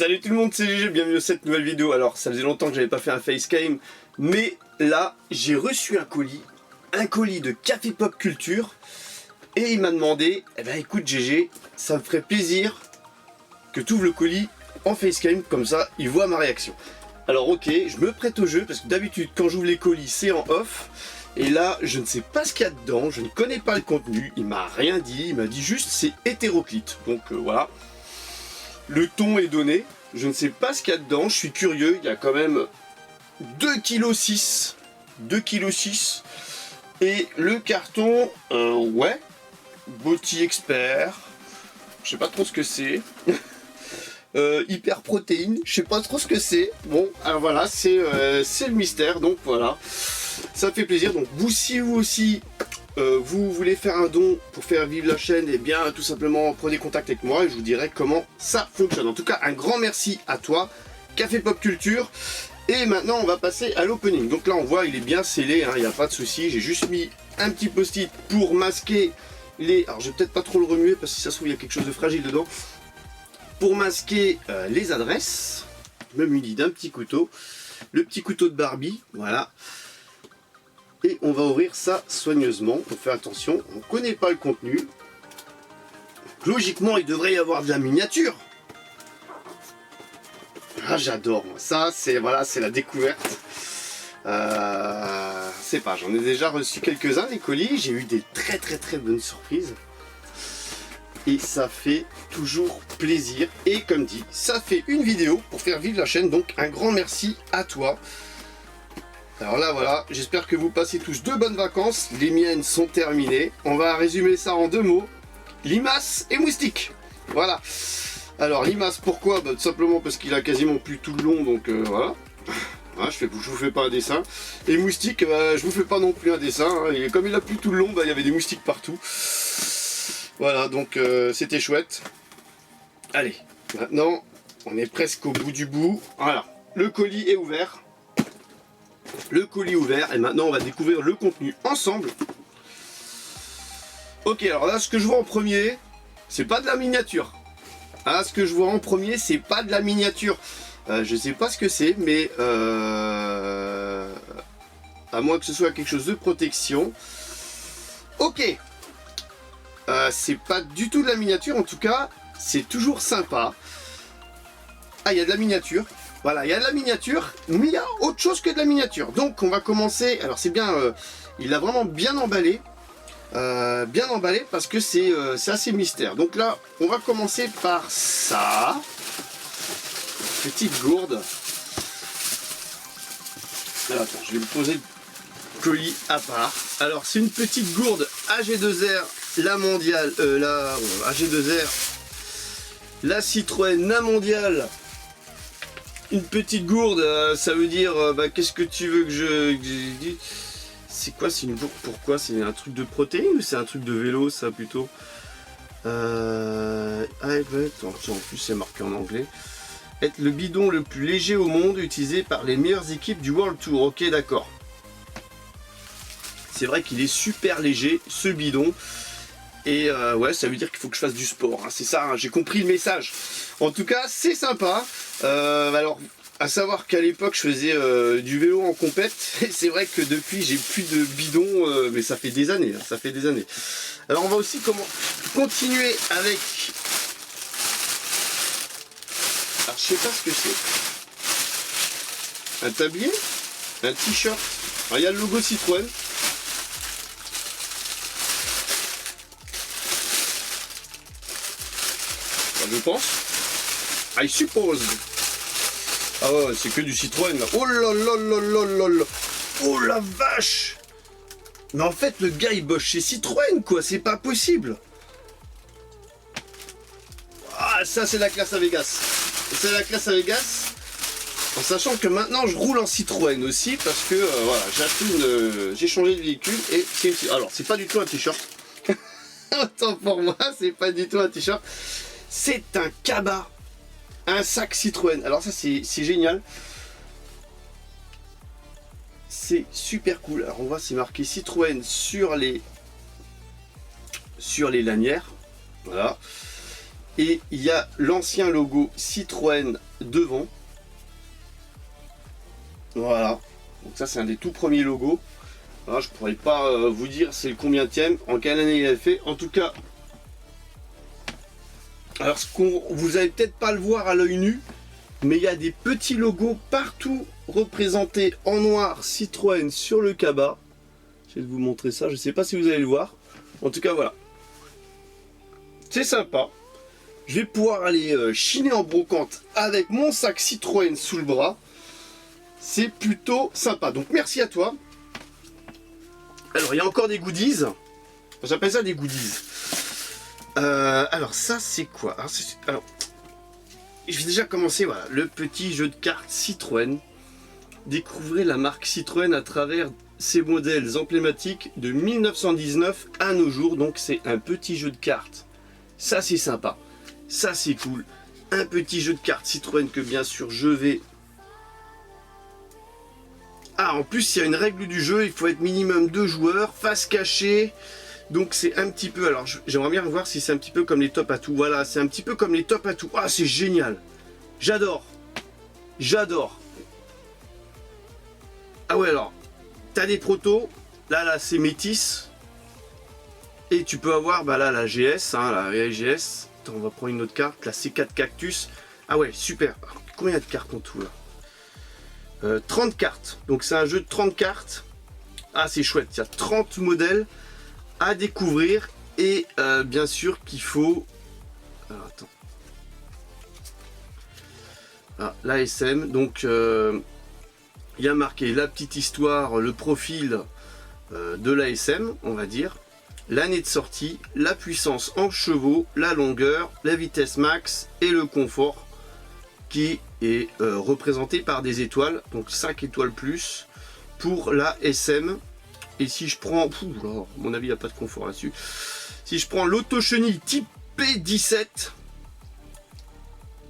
Salut tout le monde, c'est GG, bienvenue dans cette nouvelle vidéo. Alors ça faisait longtemps que j'avais pas fait un facecam, mais là j'ai reçu un colis de Café Pop Culture, et il m'a demandé, eh ben écoute GG, ça me ferait plaisir que tu ouvres le colis en facecam, comme ça il voit ma réaction. Alors ok, je me prête au jeu, parce que d'habitude quand j'ouvre les colis c'est en off, et là je ne sais pas ce qu'il y a dedans, je ne connais pas le contenu, il m'a rien dit, il m'a dit juste c'est hétéroclite, donc voilà. Le ton est donné, je ne sais pas ce qu'il y a dedans, je suis curieux, il y a quand même 2,6 kg, et le carton, ouais, Botti Expert, je sais pas trop ce que c'est, hyper protéine, je sais pas trop ce que c'est, bon, alors voilà, c'est le mystère, donc voilà, ça fait plaisir. Donc vous, si vous aussi, vous voulez faire un don pour faire vivre la chaîne, et bien tout simplement prenez contact avec moi et je vous dirai comment ça fonctionne. En tout cas, un grand merci à toi, Café Pop Culture. Et maintenant, on va passer à l'opening. Donc là, on voit, il est bien scellé, il n'y a pas de souci. J'ai juste mis un petit post-it pour masquer les... Alors, je vais peut-être pas trop le remuer parce que si ça se trouve, il y a quelque chose de fragile dedans. Pour masquer les adresses, je me munis d'un petit couteau. Le petit couteau de Barbie, voilà. Et on va ouvrir ça soigneusement, faut faire attention, on ne connaît pas le contenu. Donc, logiquement, il devrait y avoir de la miniature. Ah, j'adore, ça, c'est voilà, c'est la découverte. C'est pas, j'en ai déjà reçu quelques-uns des colis, j'ai eu des très bonnes surprises. Et ça fait toujours plaisir. Et comme dit, ça fait une vidéo pour faire vivre la chaîne, donc un grand merci à toi. Alors là voilà, j'espère que vous passez tous de bonnes vacances, les miennes sont terminées. On va résumer ça en deux mots, limaces et moustiques. Voilà. Alors limaces pourquoi? Tout simplement parce qu'il a quasiment plus tout le long, donc voilà. Voilà, je vous fais pas un dessin. Et moustiques, je vous fais pas non plus un dessin, hein. Et comme il a plus tout le long, il y avait des moustiques partout. Voilà, donc c'était chouette. Allez, maintenant on est presque au bout du bout. Voilà, le colis est ouvert. Le colis ouvert, et maintenant on va découvrir le contenu ensemble. Ok, alors là ce que je vois en premier, c'est pas de la miniature. Ah, ce que je vois en premier, c'est pas de la miniature. Je sais pas ce que c'est, mais à moins que ce soit quelque chose de protection. Ok, c'est pas du tout de la miniature, en tout cas, c'est toujours sympa. Ah, il y a de la miniature. Voilà, il y a de la miniature, mais il y a autre chose que de la miniature. Donc on va commencer, alors c'est bien, il l'a vraiment bien emballé parce que c'est assez mystère. Donc là, on va commencer par ça. Petite gourde. Alors attends, je vais me poser le colis à part. Alors c'est une petite gourde AG2R, la mondiale, la AG2R, la Citroën, la mondiale. Une petite gourde, ça veut dire, qu'est-ce que tu veux que je dise? C'est quoi, c'est une gourde, pourquoi? C'est un truc de protéines ou c'est un truc de vélo, ça, plutôt? En plus c'est marqué en anglais. Être le bidon le plus léger au monde, utilisé par les meilleures équipes du World Tour. Ok, d'accord. C'est vrai qu'il est super léger, ce bidon. Et ouais, ça veut dire qu'il faut que je fasse du sport, hein, c'est ça, hein, j'ai compris le message. En tout cas, c'est sympa. Alors, à savoir qu'à l'époque, je faisais du vélo en compète. Et c'est vrai que depuis, j'ai plus de bidon, mais ça fait des années, hein, ça fait des années. Alors, on va aussi continuer avec... Alors, je sais pas ce que c'est. Un tablier, un t-shirt. Alors, il y a le logo Citroën. Je pense. I suppose. Ah ouais, c'est que du Citroën là. Oh là là là là là là. Oh la vache. Mais en fait, le gars il bosse chez Citroën quoi, c'est pas possible. Ah, ça c'est la classe à Vegas. C'est la classe à Vegas. En sachant que maintenant je roule en Citroën aussi parce que voilà, j'ai changé de véhicule et c'est... Alors, c'est pas du tout un t-shirt. Autant pour moi, c'est pas du tout un t-shirt. C'est un cabas, un sac Citroën. Alors ça c'est génial. C'est super cool. Alors on voit c'est marqué Citroën sur les lanières. Voilà. Et il y a l'ancien logo Citroën devant. Voilà. Donc ça, c'est un des tout premiers logos. Alors, je pourrais pas vous dire c'est le combienième, en quelle année il a fait. En tout cas, alors vous allez peut-être pas le voir à l'œil nu, mais il y a des petits logos partout représentés en noir Citroën sur le cabas. Je vais vous montrer ça, je sais pas si vous allez le voir. En tout cas, voilà. C'est sympa. Je vais pouvoir aller chiner en brocante avec mon sac Citroën sous le bras. C'est plutôt sympa. Donc merci à toi. Alors il y a encore des goodies. J'appelle ça des goodies. Alors ça c'est quoi? Alors, je vais déjà commencer. Voilà, le petit jeu de cartes Citroën. Découvrez la marque Citroën à travers ses modèles emblématiques de 1919 à nos jours. Donc c'est un petit jeu de cartes. Ça c'est sympa. Ça c'est cool. Un petit jeu de cartes Citroën que bien sûr je vais... Ah, en plus il y a une règle du jeu, il faut être minimum 2 joueurs, face cachée. Donc c'est un petit peu... Alors j'aimerais bien voir si c'est un petit peu comme les top à tout. Voilà, c'est un petit peu comme les top à tout. Ah, c'est génial. J'adore. J'adore. Ah ouais, alors, t'as des protos. Là c'est métis. Et tu peux avoir, bah là, la GS, hein, la VGS. Attends, on va prendre une autre carte, la C4 Cactus. Ah ouais, super. Alors, combien de cartes en tout là? 30 cartes. Donc c'est un jeu de 30 cartes. Ah, c'est chouette. Il y a 30 modèles à découvrir. Et bien sûr qu'il faut... Alors, attends. Ah, l'ASM. Donc, il y a marqué la petite histoire, le profil de l'ASM, on va dire. L'année de sortie, la puissance en chevaux, la longueur, la vitesse max et le confort qui est représenté par des étoiles, donc 5 étoiles plus pour la SM. Et si je prends, à mon avis il n'y a pas de confort là-dessus, si je prends l'auto-chenille type P17,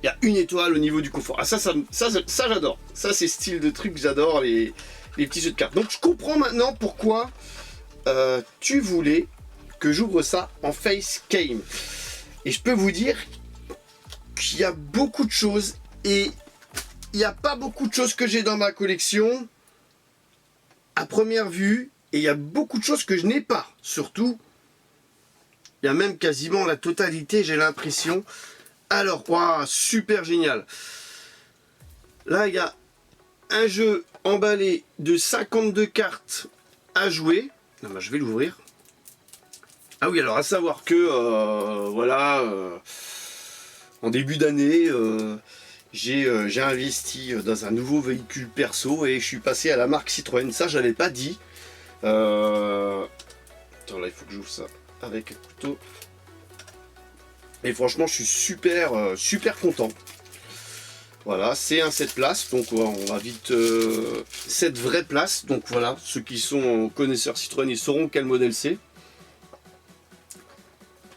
il y a une étoile au niveau du confort. Ah ça j'adore, ça c'est style de truc, j'adore les petits jeux de cartes. Donc je comprends maintenant pourquoi tu voulais que j'ouvre ça en face game. Et je peux vous dire qu'il y a beaucoup de choses et il n'y a pas beaucoup de choses que j'ai dans ma collection à première vue et il y a beaucoup de choses que je n'ai pas. Surtout, il y a même quasiment la totalité, j'ai l'impression. Alors, wow, super génial. Là, il y a un jeu emballé de 52 cartes à jouer. Non, bah, je vais l'ouvrir. Ah oui, alors à savoir que, voilà, en début d'année, j'ai investi dans un nouveau véhicule perso et je suis passé à la marque Citroën. Ça, je n'avais pas dit. Attends, là, il faut que j'ouvre ça avec un couteau. Et franchement, je suis super, super content. Voilà, c'est un 7 places, donc on va vite... 7 vraies places, donc voilà, ceux qui sont connaisseurs Citroën, ils sauront quel modèle c'est.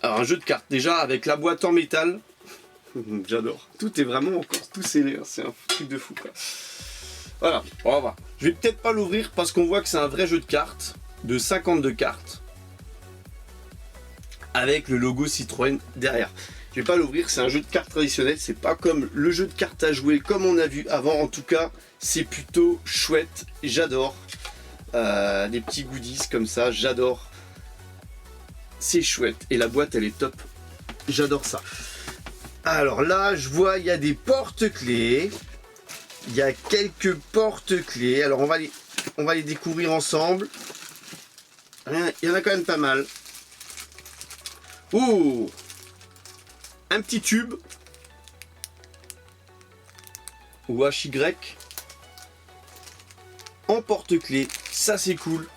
Alors un jeu de cartes, déjà avec la boîte en métal, j'adore. Tout est vraiment encore tout scellé, hein. C'est un truc de fou quoi. Voilà, on va voir. Je vais peut-être pas l'ouvrir parce qu'on voit que c'est un vrai jeu de cartes, de 52 cartes, avec le logo Citroën derrière. Je vais pas l'ouvrir, c'est un jeu de cartes traditionnel, c'est pas comme le jeu de cartes à jouer comme on a vu avant. En tout cas, c'est plutôt chouette, j'adore. Des petits goodies comme ça, j'adore. C'est chouette et la boîte elle est top, j'adore ça. Alors là je vois il y a des porte-clés, il y a quelques porte-clés, alors on va les découvrir ensemble. Il y en a quand même pas mal. Oh, un petit tube ou HY en porte-clés, ça c'est cool.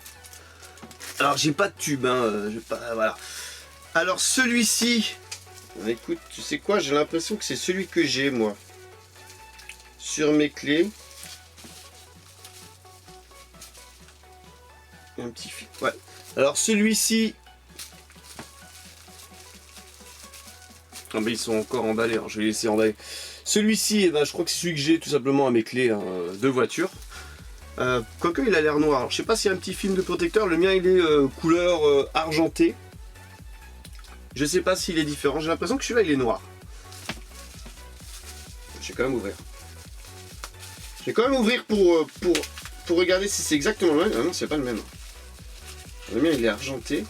Alors j'ai pas de tube, hein, voilà. Alors celui-ci, écoute, tu sais quoi, j'ai l'impression que c'est celui que j'ai moi sur mes clés. Un petit fil, ouais. Alors celui-ci, ah ben ils sont encore emballés, alors je vais les laisser emballer. Celui-ci, eh ben, je crois que c'est celui que j'ai tout simplement à mes clés hein, de voiture. Quoique il a l'air noir, alors, je sais pas s'il y a un petit film de protecteur, le mien il est couleur argentée. Je sais pas s'il est différent, j'ai l'impression que celui-là il est noir. je vais quand même ouvrir. Je vais quand même ouvrir pour regarder si c'est exactement le même. Ah non, c'est pas le même. Le mien, il est argenté.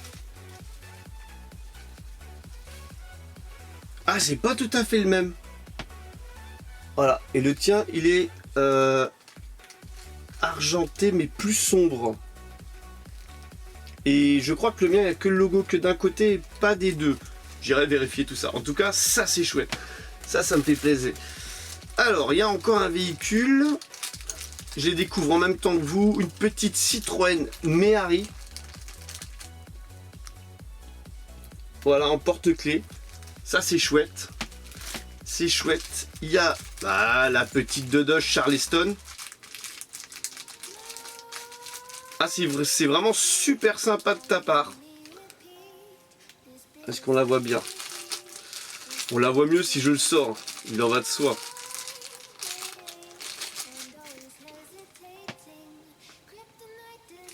Ah, c'est pas tout à fait le même. Voilà. Et le tien, il est argenté, mais plus sombre. Et je crois que le mien, il n'y a que le logo que d'un côté et pas des deux. J'irai vérifier tout ça. En tout cas, ça, c'est chouette. Ça me fait plaisir. Alors, il y a encore un véhicule. Je les découvre en même temps que vous. Une petite Citroën Méhari. Voilà, en porte-clés. Ça, c'est chouette. C'est chouette. Il y a la petite de Dodge Charleston. Ah, c'est vraiment super sympa de ta part. Est-ce qu'on la voit bien? On la voit mieux si je le sors. Il en va de soi.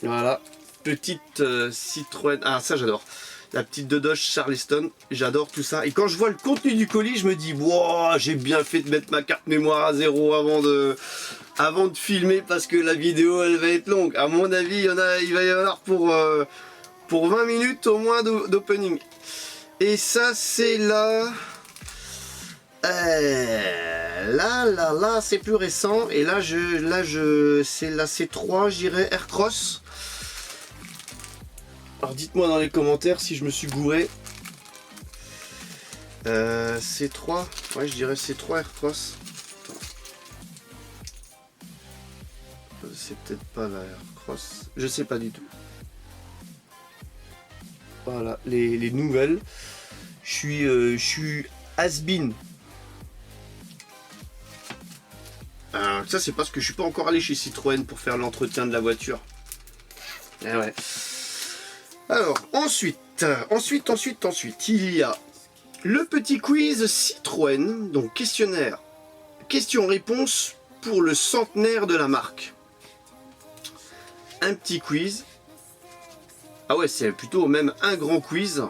Voilà. Petite Citroën. Ah, ça, j'adore. La petite de Dodge Charleston. J'adore tout ça. Et quand je vois le contenu du colis, je me dis, wow, j'ai bien fait de mettre ma carte mémoire à 0 avant de filmer parce que la vidéo, elle va être longue. À mon avis, il va y en avoir pour 20 minutes au moins d'opening. Et ça, c'est là, c'est plus récent. Et là, c'est la C3, j'irais Aircross. Alors, dites-moi dans les commentaires si je me suis gouré. C3, ouais, je dirais C3 Aircross. C'est peut-être pas la Aircross, je sais pas du tout. Voilà, les nouvelles. Je suis has-been. Ça, c'est parce que je suis pas encore allé chez Citroën pour faire l'entretien de la voiture. Eh ouais. Alors, ensuite, il y a le petit quiz Citroën, donc questionnaire, question-réponse pour le centenaire de la marque. Un petit quiz. Ah ouais, c'est plutôt même un grand quiz.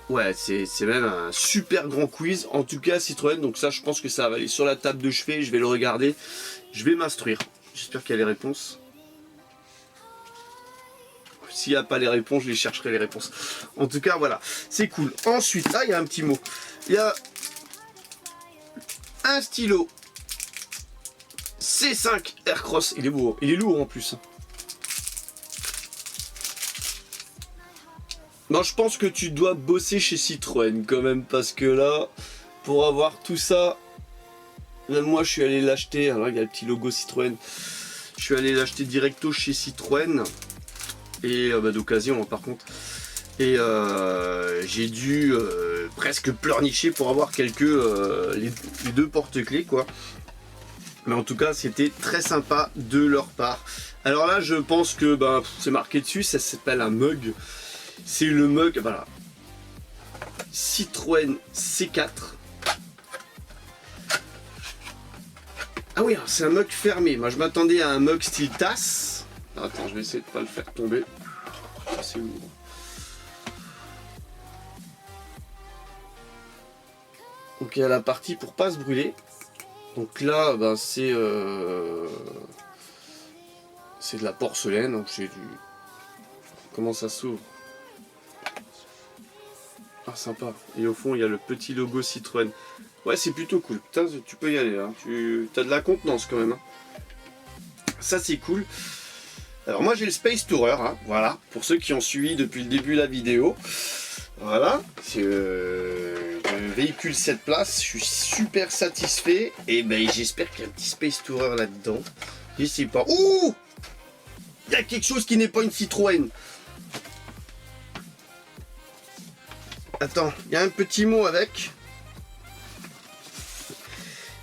Ouais, c'est même un super grand quiz. En tout cas, Citroën, donc ça, je pense que ça va aller sur la table de chevet. Je vais le regarder. Je vais m'instruire. J'espère qu'il y a les réponses. S'il n'y a pas les réponses, je les chercherai les réponses. En tout cas, voilà. C'est cool. Ensuite, là, il y a un petit mot. Il y a un stylo C5 Aircross. Il est beau. Il est lourd en plus. Non, je pense que tu dois bosser chez Citroën quand même, parce que là, pour avoir tout ça, même moi je suis allé l'acheter, alors il y a le petit logo Citroën, je suis allé l'acheter directo chez Citroën, et d'occasion par contre, et j'ai dû presque pleurnicher pour avoir les deux porte-clés quoi. Mais en tout cas c'était très sympa de leur part. Alors là je pense que c'est marqué dessus, ça s'appelle un mug. C'est le mug, voilà, Citroën C4. Ah oui, c'est un mug fermé. Moi, je m'attendais à un mug style tasse. Attends, je vais essayer de pas le faire tomber. C'est lourd. Donc, il y a la partie pour pas se brûler. Donc là, c'est de la porcelaine. Donc, j'ai du... Comment ça s'ouvre? Ah, sympa. Et au fond, il y a le petit logo Citroën. Ouais, c'est plutôt cool. Putain, tu peux y aller. Hein. Tu as de la contenance quand même. Hein. Ça, c'est cool. Alors, moi, j'ai le Space Tourer. Hein. Voilà. Pour ceux qui ont suivi depuis le début la vidéo. Voilà. C'est le véhicule 7 places. Je suis super satisfait. Et j'espère qu'il y a un petit Space Tourer là-dedans. Je sais pas. Ouh! Il y a quelque chose qui n'est pas une Citroën. Attends, il y a un petit mot avec.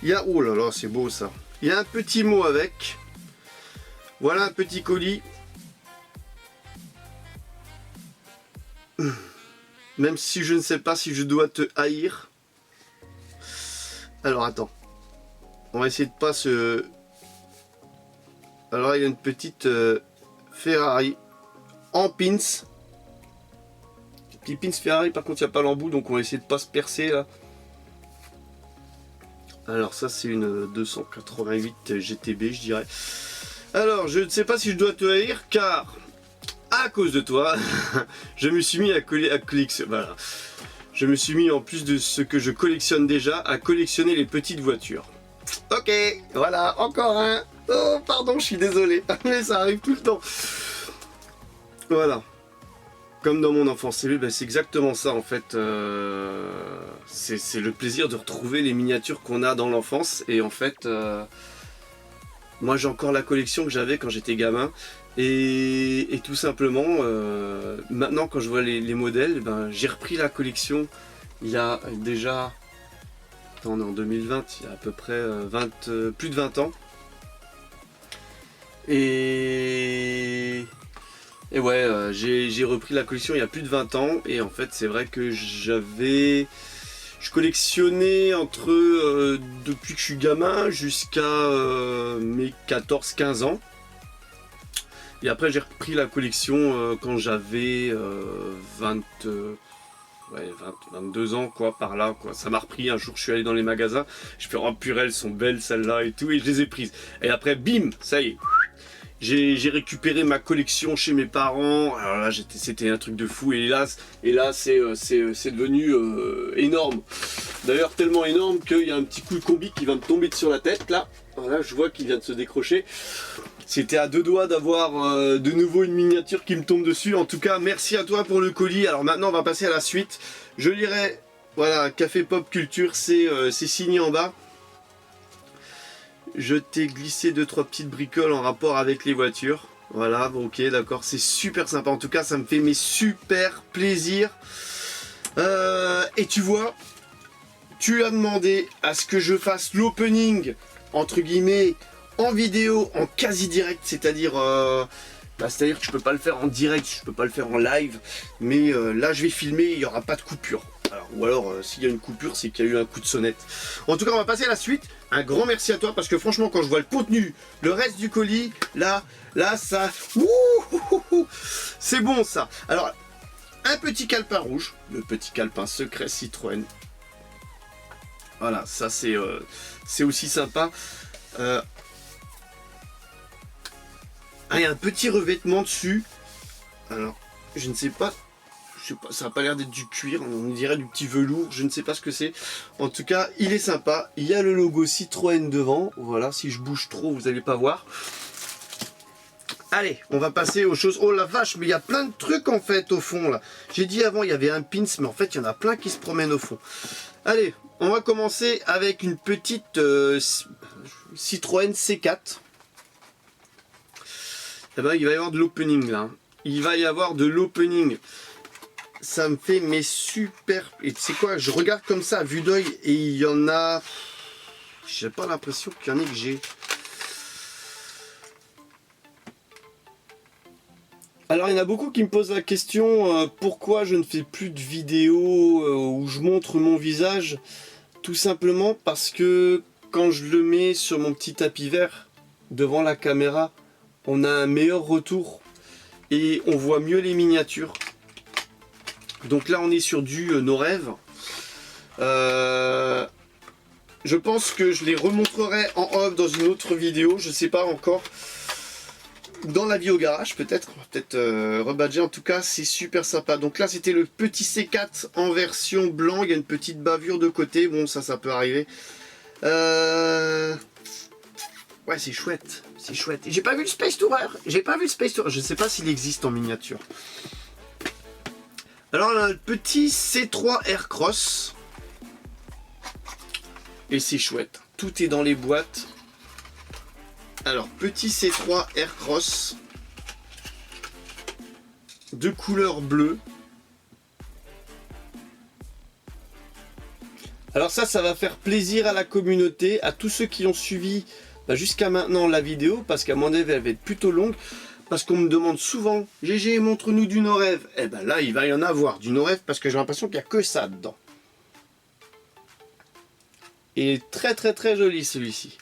Il y a... Oh là là, c'est beau ça. Il y a un petit mot avec. Voilà un petit colis. Même si je ne sais pas si je dois te haïr. Alors attends. On va essayer de pas se... Alors il y a une petite Ferrari en pins. Petit pins Ferrari, par contre il n'y a pas l'embout, donc on va essayer de pas se percer là. Alors ça c'est une 288 GTB je dirais. Alors je ne sais pas si je dois te haïr car à cause de toi je me suis mis à collectionner. Voilà. Je me suis mis en plus de ce que je collectionne déjà à collectionner les petites voitures. Ok, voilà, encore un. Oh pardon, je suis désolé, mais ça arrive tout le temps. Voilà. Comme dans mon enfance, c'est exactement ça en fait. C'est le plaisir de retrouver les miniatures qu'on a dans l'enfance. Et en fait, moi j'ai encore la collection que j'avais quand j'étais gamin. Et tout simplement, maintenant quand je vois les modèles, j'ai repris la collection il y a déjà... Attends, on est en 2020, il y a à peu près plus de 20 ans. Et ouais, j'ai repris la collection il y a plus de 20 ans et en fait c'est vrai que je collectionnais depuis que je suis gamin jusqu'à mes 14-15 ans. Et après j'ai repris la collection quand j'avais 22 ans quoi, par là quoi. Ça m'a repris, un jour je suis allé dans les magasins, je fais oh purée elles sont belles celles-là et tout et je les ai prises. Et après bim, ça y est. J'ai récupéré ma collection chez mes parents. Alors là, c'était un truc de fou. Et là, c'est devenu énorme. D'ailleurs, tellement énorme qu'il y a un petit coup de combi qui va me tomber sur la tête. Là, voilà, je vois qu'il vient de se décrocher. C'était à deux doigts d'avoir de nouveau une miniature qui me tombe dessus. En tout cas, merci à toi pour le colis. Alors maintenant, on va passer à la suite. Je lirai, voilà, Café Pop Culture, c'est signé en bas. Je t'ai glissé 2-3 petites bricoles en rapport avec les voitures. Voilà, ok, d'accord, c'est super sympa. En tout cas, ça me fait mes super plaisir. Et tu vois, tu as demandé à ce que je fasse l'opening, entre guillemets, en vidéo, en quasi direct. C'est-à-dire que je peux pas le faire en direct, je peux pas le faire en live. Mais là, je vais filmer, il n'y aura pas de coupure. Alors, ou alors, s'il y a une coupure, c'est qu'il y a eu un coup de sonnette. En tout cas, on va passer à la suite. Un grand merci à toi parce que franchement, quand je vois le contenu, le reste du colis, là, ça... C'est bon, ça. Alors, un petit calepin rouge, le petit calepin secret Citroën. Voilà, ça, c'est aussi sympa. Il y a un petit revêtement dessus. Alors, je ne sais pas... ça n'a pas l'air d'être du cuir, on dirait du petit velours, je ne sais pas ce que c'est. En tout cas, il est sympa. Il y a le logo Citroën devant. Voilà, si je bouge trop, vous n'allez pas voir. Allez, on va passer aux choses. Oh la vache, mais il y a plein de trucs en fait au fond là. J'ai dit avant, il y avait un pins, mais en fait, il y en a plein qui se promènent au fond. Allez, on va commencer avec une petite Citroën C4. Eh ben, il va y avoir de l'opening là. Il va y avoir de l'opening. Ça me fait mes super... Et tu sais quoi, je regarde comme ça à vue d'œil et il y en a... J'ai pas l'impression qu'il y en ait que j'ai. Alors il y en a beaucoup qui me posent la question pourquoi je ne fais plus de vidéos où je montre mon visage. Tout simplement parce que quand je le mets sur mon petit tapis vert devant la caméra, on a un meilleur retour et on voit mieux les miniatures. Donc là on est sur du nos rêves. Je pense que je les remontrerai en off dans une autre vidéo, je sais pas encore. Dans la vie au garage peut-être, on va peut-être rebadger. En tout cas c'est super sympa. Donc là c'était le petit C4 en version blanc, il y a une petite bavure de côté, bon ça peut arriver. Ouais c'est chouette, c'est chouette. J'ai pas vu le Space Tourer, je sais pas s'il existe en miniature. Alors on a le petit C3 Aircross. Et c'est chouette, tout est dans les boîtes. Alors, petit C3 Aircross de couleur bleue. Alors ça va faire plaisir à la communauté, à tous ceux qui ont suivi jusqu'à maintenant la vidéo, parce qu'à mon avis elle va être plutôt longue, parce qu'on me demande souvent, GG montre-nous du no-rêve. Et ben là il va y en avoir du no-rêve, parce que j'ai l'impression qu'il n'y a que ça dedans. Et très très très joli celui-ci.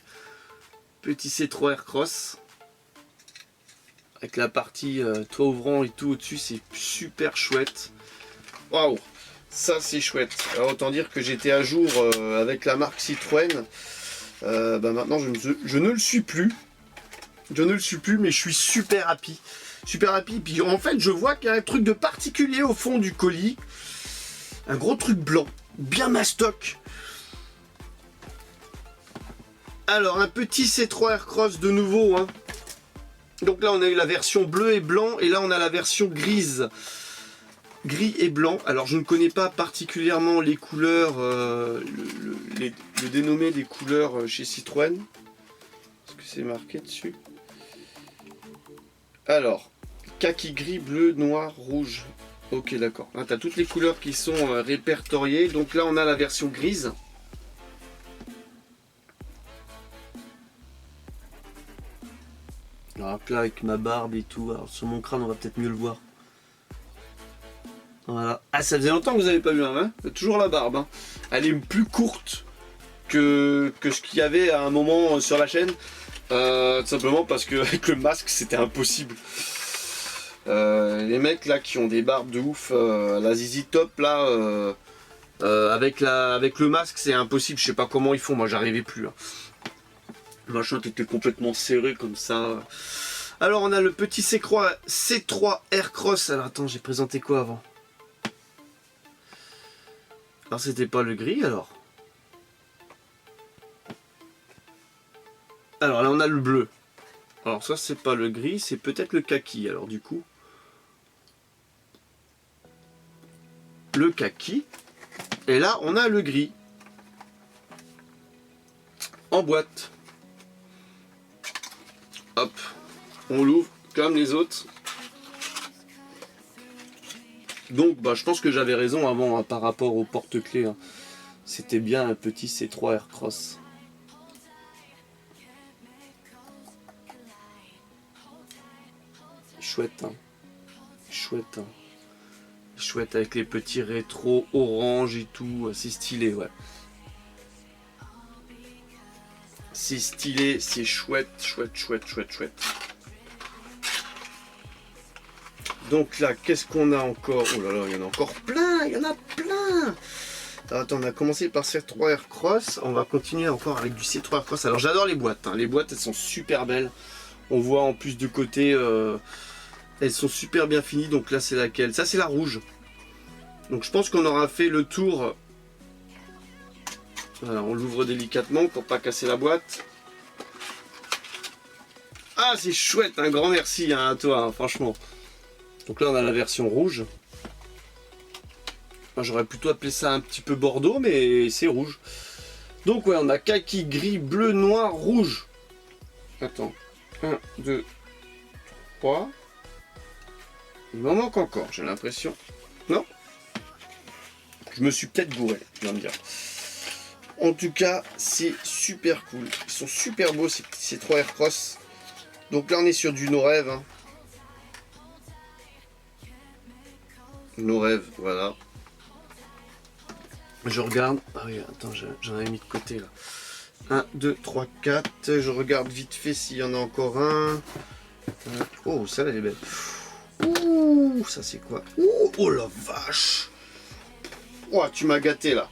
Petit C3 Aircross. Avec la partie toit ouvrant et tout au-dessus, c'est super chouette. Waouh! Ça c'est chouette. Alors, autant dire que j'étais à jour avec la marque Citroën. Maintenant je ne le suis plus. Je ne le suis plus, mais je suis super happy. Super happy. Puis en fait, je vois qu'il y a un truc de particulier au fond du colis. Un gros truc blanc. Bien mastoc. Alors, un petit C3 Aircross de nouveau. Hein. Donc là, on a eu la version bleu et blanc. Et là, on a la version grise. Gris et blanc. Alors, je ne connais pas particulièrement les couleurs, le dénommé des couleurs chez Citroën. Est-ce que c'est marqué dessus? Alors, kaki, gris, bleu, noir, rouge. Ok, d'accord. Tu as toutes les couleurs qui sont répertoriées. Donc là, on a la version grise. Alors là, avec ma barbe et tout. Alors, sur mon crâne, on va peut-être mieux le voir. Voilà. Ah, ça faisait longtemps que vous n'avez pas vu un, hein. Toujours la barbe. Hein. Elle est plus courte que ce qu'il y avait à un moment sur la chaîne. Tout simplement parce qu'avec le masque, c'était impossible. Les mecs là qui ont des barbes de ouf, la ZZ Top là, avec le masque, c'est impossible. Je sais pas comment ils font. Moi, j'arrivais plus. Hein. Le machin était complètement serré comme ça. Alors, on a le petit C3 Aircross. Alors, attends, j'ai présenté quoi avant? Alors, c'était pas le gris, alors. Alors, là, on a le bleu. Alors, ça, c'est pas le gris, c'est peut-être le kaki. Alors, du coup, le kaki. Et là, on a le gris. En boîte. Hop. On l'ouvre comme les autres. Donc, je pense que j'avais raison avant hein, par rapport au porte-clés. Hein. C'était bien un petit C3 Aircross. Chouette, hein. Chouette, hein. Chouette avec les petits rétros orange et tout. C'est stylé, ouais. C'est stylé, c'est chouette, chouette, chouette, chouette, chouette. Donc là, qu'est-ce qu'on a encore? Oh là là, il y en a encore plein, il y en a plein. Alors, attends, on a commencé par C3 Aircross. On va continuer encore avec du C3 Aircross. Alors j'adore les boîtes. Hein. Les boîtes, elles sont super belles. On voit en plus de côté, elles sont super bien finies. Donc là, c'est laquelle? Ça, c'est la rouge. Donc je pense qu'on aura fait le tour. Voilà, on l'ouvre délicatement pour pas casser la boîte. Ah, c'est chouette. Un grand merci hein, à toi, hein, franchement. Donc là, on a la version rouge. J'aurais plutôt appelé ça un petit peu bordeaux, mais c'est rouge. Donc ouais, on a kaki, gris, bleu, noir, rouge. Attends. 1, 2, 3. Il m'en manque encore, j'ai l'impression. Non? Je me suis peut-être gouré, je viens de dire. En tout cas, c'est super cool. Ils sont super beaux, ces 3 Aircross. Donc là, on est sur du No Rêve. Hein. No Rêve, voilà. Je regarde. Ah oui, attends, j'en avais mis de côté là. 1, 2, 3, 4. Je regarde vite fait s'il y en a encore un. Oh, ça, elle est belle. Ouh, ça c'est quoi? Ouh, oh la vache! Oh, tu m'as gâté là.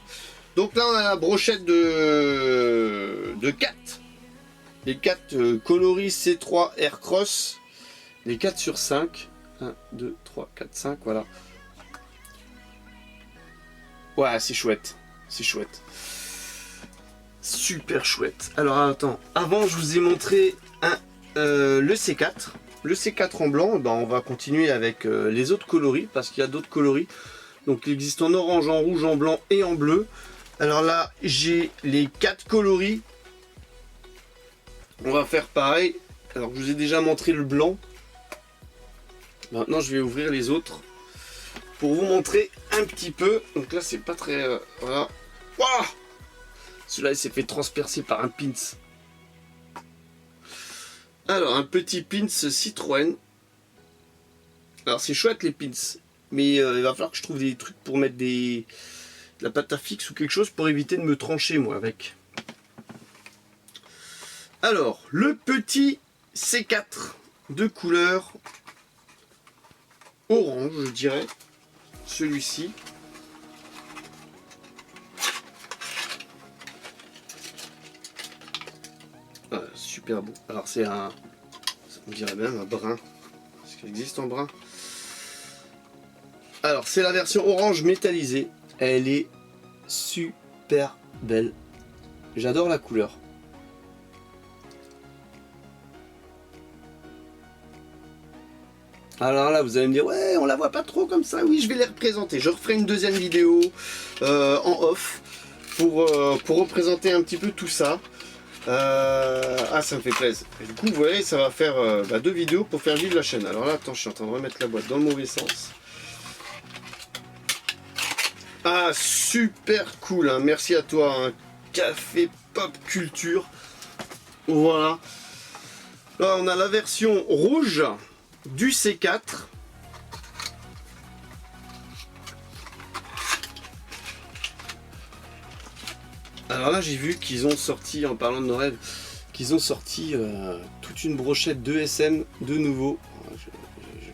Donc là, on a la brochette de 4. Les 4 coloris C3 Aircross. Les 4 sur 5. 1, 2, 3, 4, 5, voilà. Ouais, c'est chouette. C'est chouette. Super chouette. Alors, attends. Avant, je vous ai montré le C4. Le C4 en blanc, on va continuer avec les autres coloris, parce qu'il y a d'autres coloris. Donc, il existe en orange, en rouge, en blanc et en bleu. Alors là, j'ai les 4 coloris. On va faire pareil. Alors, je vous ai déjà montré le blanc. Maintenant, je vais ouvrir les autres pour vous montrer un petit peu. Donc là, c'est pas très... voilà. Wow, celui-là, il s'est fait transpercer par un pins. Alors, un petit pins Citroën. Alors, c'est chouette les pins. Mais il va falloir que je trouve des trucs pour mettre de la pâte à fixe ou quelque chose pour éviter de me trancher, moi, avec. Alors, le petit C4 de couleur orange, je dirais. Celui-ci. Ah, super beau. Alors c'est un, on dirait même un brun. Est-ce qu'il existe en brun? Alors c'est la version orange métallisée. Elle est super belle. J'adore la couleur. Alors là, vous allez me dire, ouais, on la voit pas trop comme ça. Oui, je vais les représenter. Je referai une deuxième vidéo en off pour représenter un petit peu tout ça. Ah, ça me fait plaisir. Et du coup, vous voyez, ça va faire 2 vidéos pour faire vivre la chaîne. Alors là, attends, je suis en train de remettre la boîte dans le mauvais sens. Ah, super cool, hein. Merci à toi, hein. Café Pop Culture. Voilà. Là, on a la version rouge du C4. Alors là, j'ai vu qu'ils ont sorti, en parlant de nos rêves, qu'ils ont sorti toute une brochette de SM de nouveau.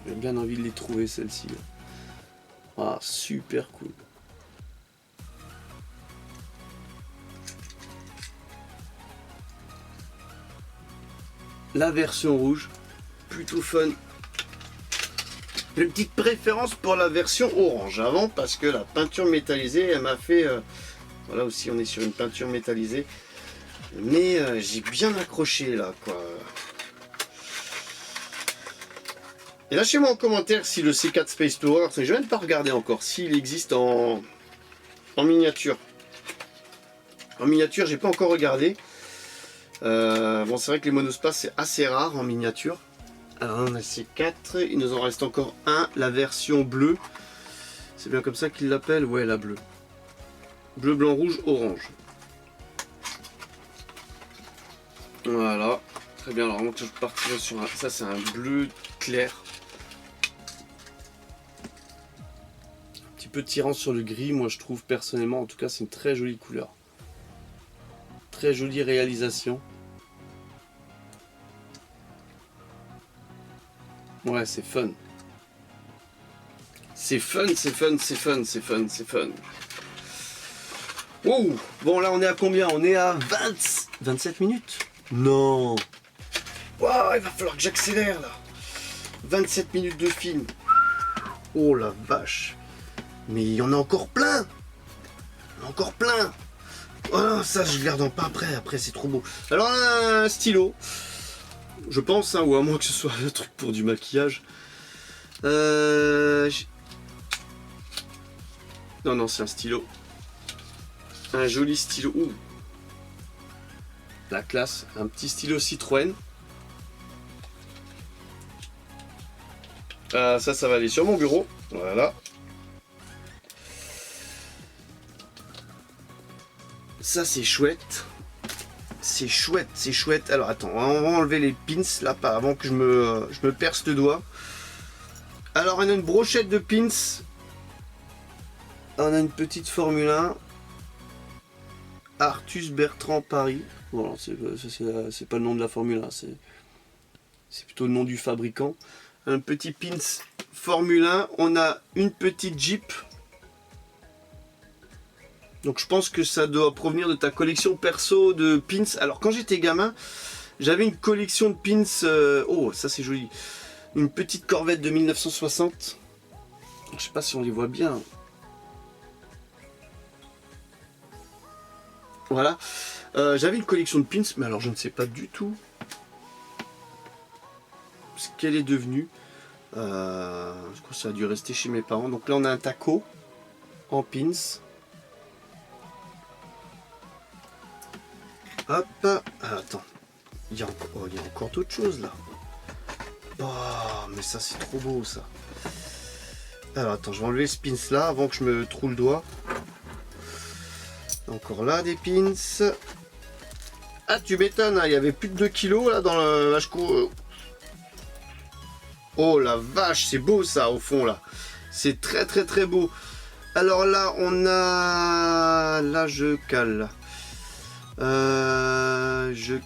J'ai bien envie de les trouver, celles-ci. Ah, super cool. La version rouge, plutôt fun. J'ai une petite préférence pour la version orange avant parce que la peinture métallisée, elle m'a fait... voilà aussi, on est sur une peinture métallisée. Mais j'ai bien accroché là, quoi. Et lâchez-moi en commentaire si le C4 Space Tower, je vais même pas regarder encore, s'il existe en miniature. En miniature, j'ai pas encore regardé. Bon, c'est vrai que les monospaces, c'est assez rare en miniature. Alors, on a ces 4. Il nous en reste encore un, la version bleue. C'est bien comme ça qu'ils l'appellent? Ouais, la bleue. Bleu, blanc, rouge, orange. Voilà. Très bien. Alors, je partirai sur un... Ça, c'est un bleu clair. Un petit peu tirant sur le gris, moi, je trouve personnellement. En tout cas, c'est une très jolie couleur. Très jolie réalisation. Ouais, c'est fun. C'est fun, c'est fun, c'est fun, c'est fun, c'est fun. Wow. Bon, là, on est à combien? On est à 27 minutes? Non. Wow, il va falloir que j'accélère, là. 27 minutes de film. Oh, la vache. Mais il y en a encore plein. Il y en a encore plein. Oh, ça, je garde en pas après. Après, c'est trop beau. Alors, un stylo. Je pense, hein, ou à moins que ce soit le truc pour du maquillage. Non, non, c'est un stylo. Un joli stylo. Ouh. La classe. Un petit stylo Citroën. Ça va aller sur mon bureau. Voilà. Ça, c'est chouette. C'est chouette, c'est chouette. Alors, attends, on va enlever les pins, là, pas avant que je me perce le doigt. Alors, on a une brochette de pins. On a une petite Formule 1. Artus Bertrand Paris. Bon, c'est pas le nom de la Formule 1, c'est plutôt le nom du fabricant. Un petit pins Formule 1. On a une petite Jeep. Donc je pense que ça doit provenir de ta collection perso de pins. Alors quand j'étais gamin, j'avais une collection de pins. Oh, ça c'est joli. Une petite Corvette de 1960. Je sais pas si on les voit bien. Voilà. J'avais une collection de pins, mais alors je ne sais pas du tout ce qu'elle est devenue. Je crois que ça a dû rester chez mes parents. Donc là on a un taco en pins. Hop. Ah, attends. Il y a encore d'autres choses là. Oh, mais ça c'est trop beau ça. Alors attends, je vais enlever ce pins là avant que je me troue le doigt. Encore là des pins. Ah, tu m'étonnes, hein, il y avait plus de 2 kg là dans le vache-cou. Oh la vache, c'est beau ça au fond là. C'est très très très beau. Alors là, on a... Là, je cale. Je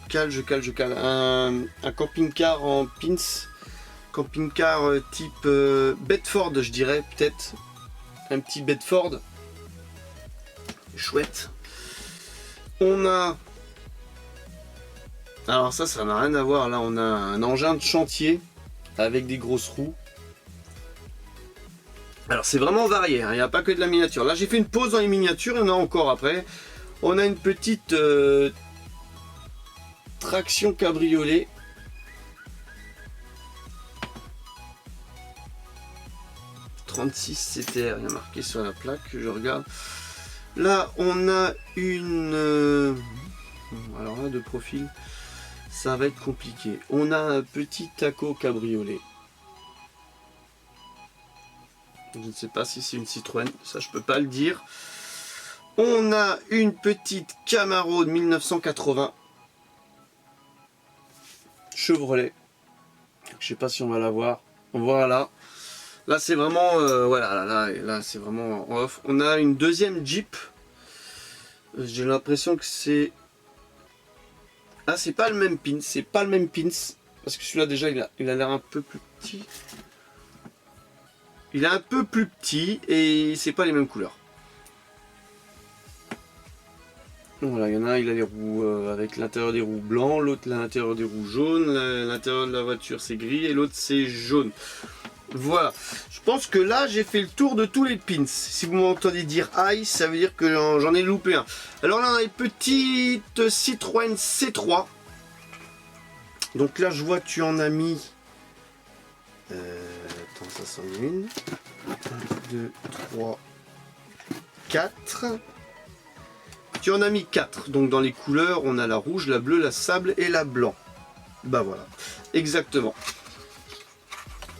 cale. Un camping-car en pins. Camping-car type Bedford, je dirais, peut-être. Un petit Bedford. Chouette. On a Alors ça n'a rien à voir. Là, on a un engin de chantier avec des grosses roues. Alors c'est vraiment varié, hein. Il n'y a pas que de la miniature. Là, j'ai fait une pause dans les miniatures, il y en a encore après. On a une petite traction cabriolet. « 36 CTR », il y a marqué sur la plaque, je regarde. Là, on a une... alors là, de profil, ça va être compliqué. On a un petit taco cabriolet. Je ne sais pas si c'est une Citroën, ça je peux pas le dire. On a une petite Camaro de 1980. Chevrolet. Je sais pas si on va la voir. Voilà. Là c'est vraiment voilà, là c'est vraiment en off. On a une deuxième Jeep. J'ai l'impression que c'est... ah, c'est pas le même pin, c'est pas le même pins. Parce que celui-là déjà il a l'air un peu plus petit. Il est un peu plus petit et c'est pas les mêmes couleurs. Voilà, il y en a un, il a les roues avec l'intérieur des roues blancs, l'autre l'intérieur des roues jaunes, l'intérieur de la voiture c'est gris et l'autre c'est jaune. Voilà, je pense que là j'ai fait le tour de tous les pins. Si vous m'entendez dire aïe, ça veut dire que j'en ai loupé un. Alors là on a une petite Citroën C3. Donc là je vois que tu en as mis... attends, ça s'en est une. 1, 2, 3, 4. Tu en as mis 4. Donc dans les couleurs, on a la rouge, la bleue, la sable et la blanc. Bah voilà, exactement.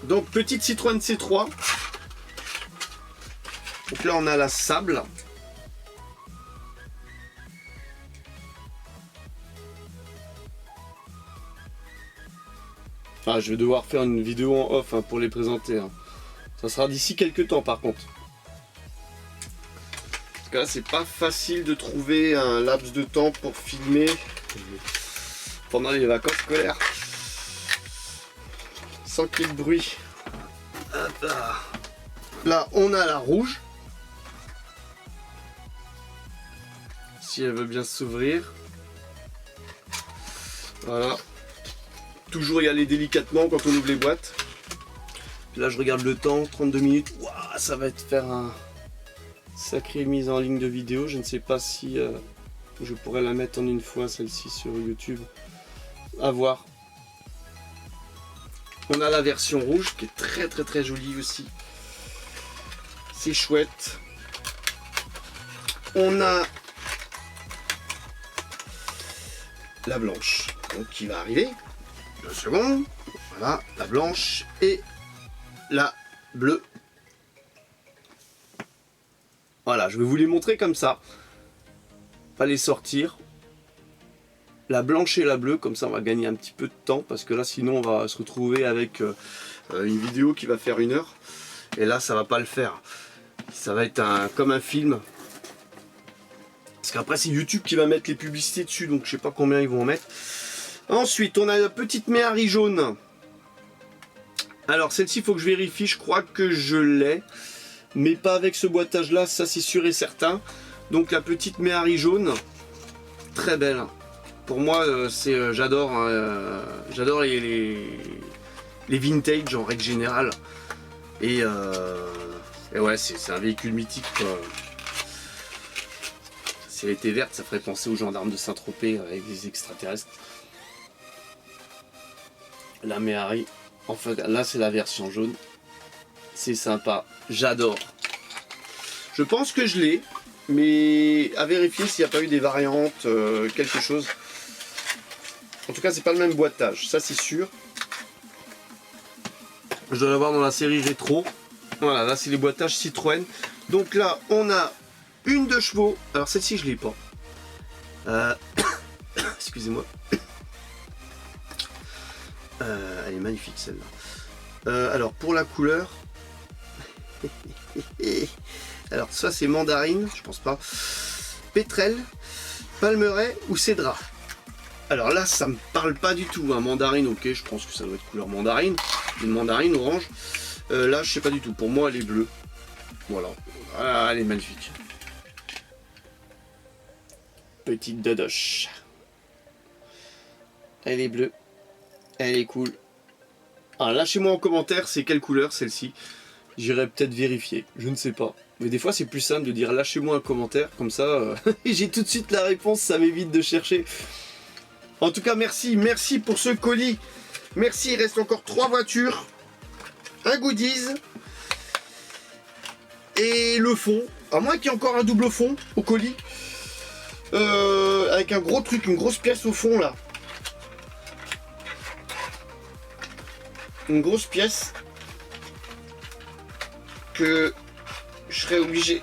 Donc petite Citroën C3. Donc là on a la sable. Ah, je vais devoir faire une vidéo en off, hein, pour les présenter, hein. Ça sera d'ici quelques temps par contre. Parce que là c'est pas facile de trouver un laps de temps pour filmer pendant les vacances scolaires. Sans qu'il y ait de bruit. Hop là. Là on a la rouge. Si elle veut bien s'ouvrir. Voilà. Toujours y aller délicatement quand on ouvre les boîtes. Là je regarde le temps, 32 minutes. Ouah, ça va être faire un sacré mise en ligne de vidéo. Je ne sais pas si je pourrais la mettre en une fois celle-ci sur YouTube. À voir. On a la version rouge qui est très jolie aussi. C'est chouette. On a la blanche, donc qui va arriver. 2 secondes. Voilà, la blanche et la bleue. Voilà, je vais vous les montrer comme ça. Pas les sortir. La blanche et la bleue, comme ça on va gagner un petit peu de temps, parce que là sinon on va se retrouver avec une vidéo qui va faire 1 heure. Et là ça va pas le faire. Ça va être comme un film. Parce qu'après c'est YouTube qui va mettre les publicités dessus, donc je sais pas combien ils vont en mettre. Ensuite on a la petite Méhari jaune. Alors celle-ci il faut que je vérifie, je crois que je l'ai. Mais pas avec ce boitage là, ça c'est sûr et certain. Donc la petite Méhari jaune. Très belle. Pour moi c'est j'adore j'adore les vintage en règle générale. Et ouais c'est un véhicule mythique quoi. Si elle était verte ça ferait penser aux gendarmes de Saint-Tropez avec des extraterrestres. La Méhari, enfin là c'est la version jaune. C'est sympa, j'adore. Je pense que je l'ai, mais à vérifier s'il n'y a pas eu des variantes, quelque chose. En tout cas c'est pas le même boitage, ça c'est sûr. Je dois l'avoir dans la série rétro. Voilà, là c'est les boîtages Citroën. Donc là on a une 2 chevaux. Alors celle-ci je l'ai pas. Excusez-moi. Elle est magnifique celle-là. Alors pour la couleur. Alors ça c'est mandarine, je pense pas. Pétrel, palmeraie ou cédra. Alors là ça me parle pas du tout, hein. Mandarine, ok, je pense que ça doit être couleur mandarine. Une mandarine orange. Là je sais pas du tout, pour moi elle est bleue. Voilà, ah, elle est magnifique. Petite dodoche. Elle est bleue. Elle est cool. Alors lâchez-moi en commentaire c'est quelle couleur celle-ci. J'irai peut-être vérifier, je ne sais pas. Mais des fois c'est plus simple de dire lâchez-moi un commentaire, comme ça j'ai tout de suite la réponse, ça m'évite de chercher. En tout cas merci pour ce colis. Merci, il reste encore 3 voitures. Un goodies. Et le fond. À moins qu'il y ait encore un double fond au colis. Avec un gros truc, une grosse pièce au fond là. Une grosse pièce que je serais obligé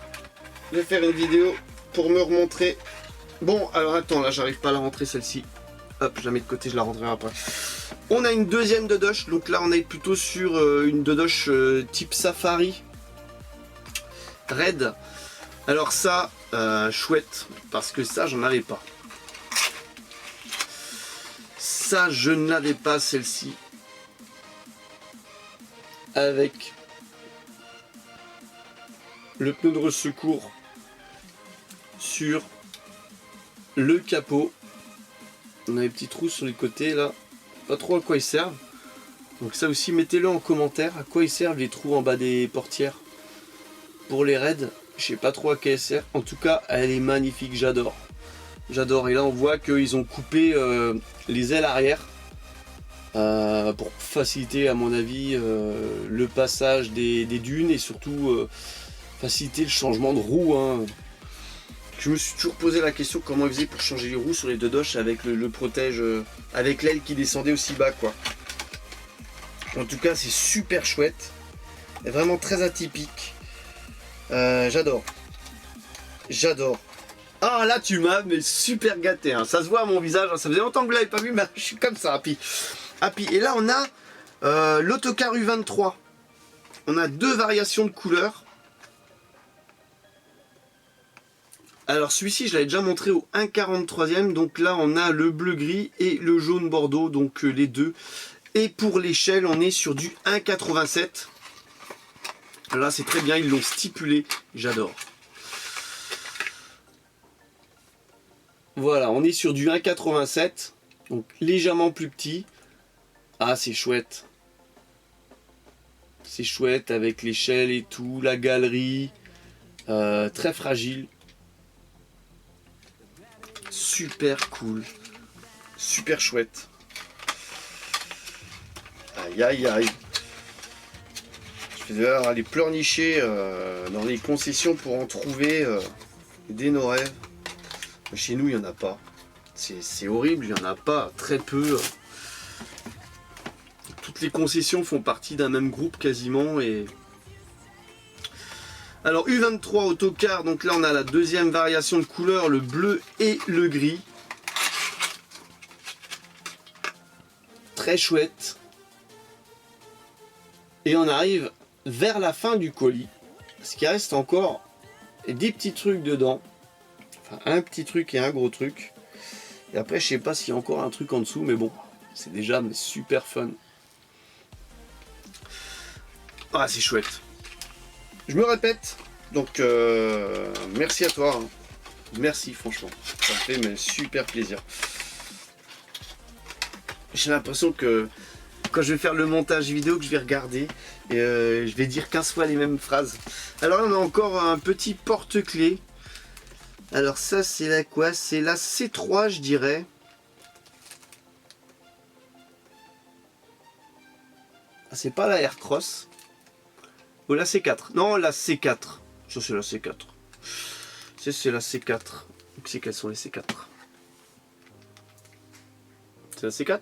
de faire une vidéo pour me remontrer. Bon, alors attends, là j'arrive pas à la rentrer celle-ci. Hop, je la mets de côté, je la rentrerai après. On a une deuxième Dodoche, donc là on est plutôt sur une Dodoche type Safari Red. Alors ça, chouette, parce que ça j'en avais pas. Ça je n'avais pas celle-ci. Avec le pneu de secours sur le capot. On a des petits trous sur les côtés là. Pas trop à quoi ils servent. Donc ça aussi mettez-le en commentaire. À quoi ils servent les trous en bas des portières. Pour les raids, je sais pas trop à quoi elle sert. En tout cas elle est magnifique, j'adore. J'adore. Et là on voit qu'ils ont coupé les ailes arrière. Pour faciliter à mon avis le passage des dunes et surtout faciliter le changement de roue. Hein. Je me suis toujours posé la question comment ils faisaient pour changer les roues sur les Dodoche avec le protège, avec l'aile qui descendait aussi bas quoi. En tout cas c'est super chouette, et vraiment très atypique. J'adore. J'adore. Ah là tu m'as mais super gâté, hein. Ça se voit à mon visage, hein. Ça faisait longtemps que vous l'avez pas vu mais je suis comme ça happy. Et là on a l'Autocar U23. On a 2 variations de couleurs. Alors celui-ci je l'avais déjà montré au 1,43e. Donc là on a le bleu gris et le jaune bordeaux. Donc les deux. Et pour l'échelle on est sur du 1,87. Là c'est très bien, ils l'ont stipulé. J'adore. Voilà, on est sur du 1,87. Donc légèrement plus petit. Ah c'est chouette. C'est chouette avec l'échelle et tout, la galerie. Très fragile. Super cool. Super chouette. Aïe aïe aïe. Je vais aller pleurnicher dans les concessions pour en trouver des nos rêves. Chez nous il n'y en a pas. C'est horrible, il n'y en a pas. Très peu. Toutes les concessions font partie d'un même groupe quasiment. Et alors U23 Autocar, donc là on a la deuxième variation de couleur, le bleu et le gris. Très chouette. Et on arrive vers la fin du colis. Parce qu'il reste encore des petits trucs dedans. Enfin un petit truc et un gros truc. Et après je sais pas s'il y a encore un truc en dessous, mais bon, c'est déjà super fun. Ah c'est chouette. Je me répète, donc merci à toi, hein. Merci franchement, ça me fait super plaisir. J'ai l'impression que quand je vais faire le montage vidéo que je vais regarder, et, je vais dire 15 fois les mêmes phrases. Alors là on a encore un petit porte-clés. Alors ça c'est la quoi? C'est la C3 je dirais. Ah, c'est pas la Aircross. Ou la C4. Non, la C4. Ça, c'est la C4. C'est la C4. C'est quelles sont les C4? C'est la C4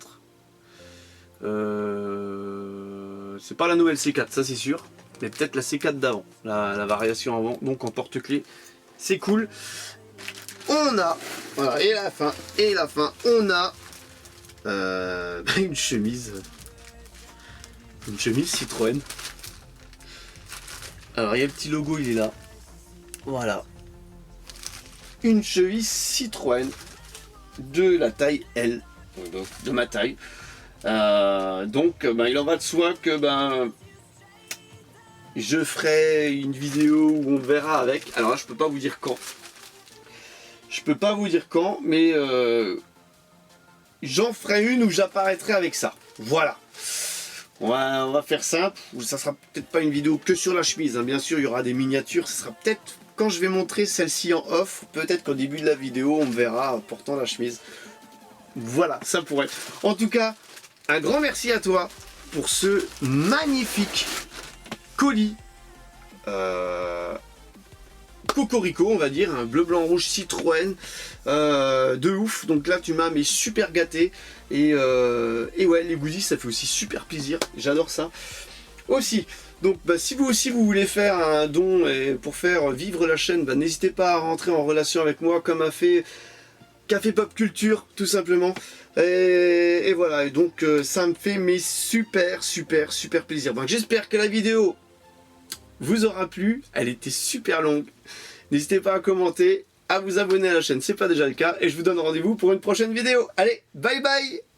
c'est pas la nouvelle C4, ça c'est sûr. Mais peut-être la C4 d'avant. La variation avant. Donc en porte-clés. C'est cool. On a... Voilà, et la fin. On a... une chemise. Une chemise Citroën. Alors il y a le petit logo, il est là. Voilà. Une chemise Citroën de la taille L. Donc de ma taille. Donc il en va de soi que je ferai une vidéo où on verra avec. Alors là je peux pas vous dire quand. Je peux pas vous dire quand, mais j'en ferai une où j'apparaîtrai avec ça. Voilà. On va faire simple. Ça sera peut-être pas une vidéo que sur la chemise, hein. Bien sûr, il y aura des miniatures. Ça sera peut-être quand je vais montrer celle-ci en off. Peut-être qu'au début de la vidéo, on me verra portant la chemise. Voilà, ça pourrait. En tout cas, un grand merci à toi pour ce magnifique colis. Cocorico, on va dire, un bleu blanc rouge Citroën de ouf. Donc là tu m'as mais super gâté et ouais, les goodies ça fait aussi super plaisir, j'adore ça aussi. Donc bah, si vous aussi vous voulez faire un don et pour faire vivre la chaîne, bah, n'hésitez pas à rentrer en relation avec moi comme a fait Café Pop Culture tout simplement. Et voilà, et donc ça me fait mais super plaisir. Donc j'espère que la vidéo vous aura plu, elle était super longue. N'hésitez pas à commenter, à vous abonner à la chaîne, c'est pas déjà le cas, et je vous donne rendez-vous pour une prochaine vidéo. Allez, bye bye!